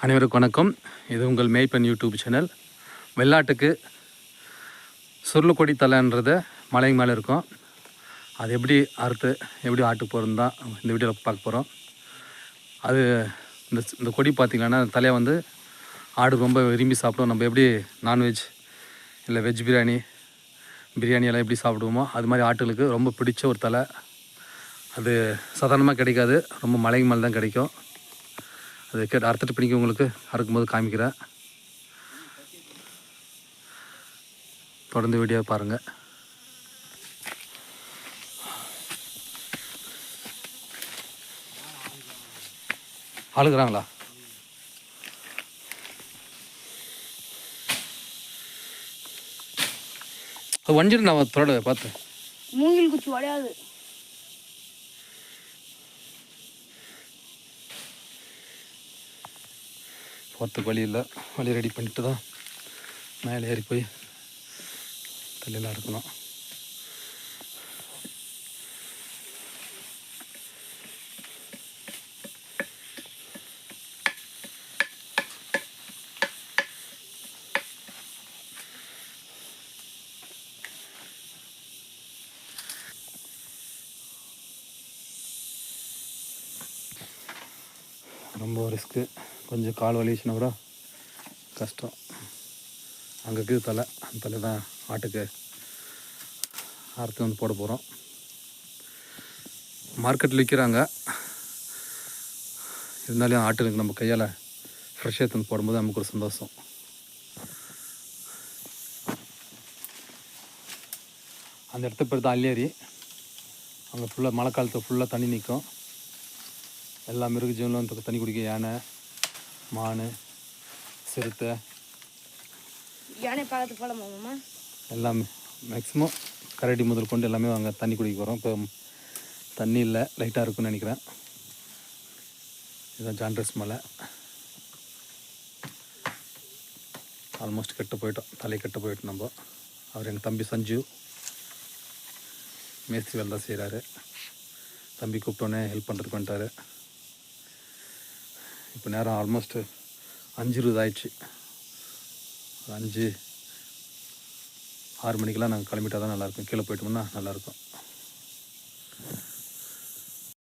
அனைவருக்கும் வணக்கம். இது உங்கள் மேய்ப்பன் யூடியூப் சேனல். வெள்ளாட்டுக்கு சுருள் தலைன்றதை மலைக்கு மேலே இருக்கும். அது எப்படி அறுத்து எப்படி ஆட்டுக்கு போகிறது தான் இந்த வீடியோவில் பார்க்க போகிறோம். அது இந்த கொடி பார்த்திங்கன்னா தலையை வந்து ஆடு ரொம்ப விரும்பி சாப்பிடும். நம்ம எப்படி நான்வெஜ் இல்லை வெஜ் பிரியாணி எல்லாம் எப்படி சாப்பிடுவோமோ அது மாதிரி ஆட்டுகளுக்கு ரொம்ப பிடிச்ச ஒரு தலை. அது சாதாரணமாக கிடைக்காது, ரொம்ப மலைக்கு மேலே தான் கிடைக்கும். அது அறுத்துட்டு பிடிக்க உங்களுக்கு அறுக்கும்போது காமிக்கிறேன். தொடர்ந்து வீடியோ பாருங்கள். ஆளுக்குறாங்களா? வஞ்சிட்டு நான் தொட பார்த்தேன். மூங்கில் குச்சி உடையாது. போகிறதுக்கு வழி இல்லை. வழி ரெடி பண்ணிட்டு தான் மேலே ஏறி போய் தலையெல்லாம் இருக்கணும். ரொம்ப ரிஸ்க்கு. கொஞ்சம் கால் வலிச்சுன்னா கூட கஷ்டம். அங்கே இருக்குது தலை. அந்த தலை தான் ஆட்டுக்கு அறுத்து வந்து போட போகிறோம். மார்க்கெட்டில் விற்கிறாங்க. இருந்தாலும் ஆட்டுக்கு நம்ம கையால் ஃப்ரெஷ்ஷாக எடுத்து வந்து போடும்போது நமக்கு ஒரு சந்தோஷம். அந்த இடத்த பேர் தான் அல்லேரி. அங்கே ஃபுல்லாக மழை காலத்தில் ஃபுல்லாக தண்ணி நிற்கும். எல்லா மிருக ஜீவனும் தண்ணி குடிக்க. யானை, மான், சிறுத்தை, யானை பார்க்கறது போகலாமா? எல்லாமே மேக்ஸிமம் கரடி முதல் கொண்டு எல்லாமே அங்கே தண்ணி குடிக்க போகிறோம். இப்போ தண்ணி இல்லை, லைட்டாக இருக்குன்னு நினைக்கிறேன். இதுதான் ஜான்ட்ரஸ் மலை. ஆல்மோஸ்ட் கெட்டு போயிட்டோம், தலை கெட்டு போயிட்டோம் நம்ம. அவர் எங்கள் தம்பி சஞ்சு மேஸ்திரி வேலை தான் செய்கிறாரு. தம்பி கூப்பிட்டோன்னே ஹெல்ப் பண்ணுறதுக்கு வந்துட்டார். இப்போ நேரம் ஆல்மோஸ்ட் 5:20 ஆயிடுச்சு. 5-6 மணிக்கெலாம் நாங்கள் கிளம்பிட்டா தான் நல்லாயிருக்கும். கீழே போயிட்டோம்னா நல்லாயிருக்கும்.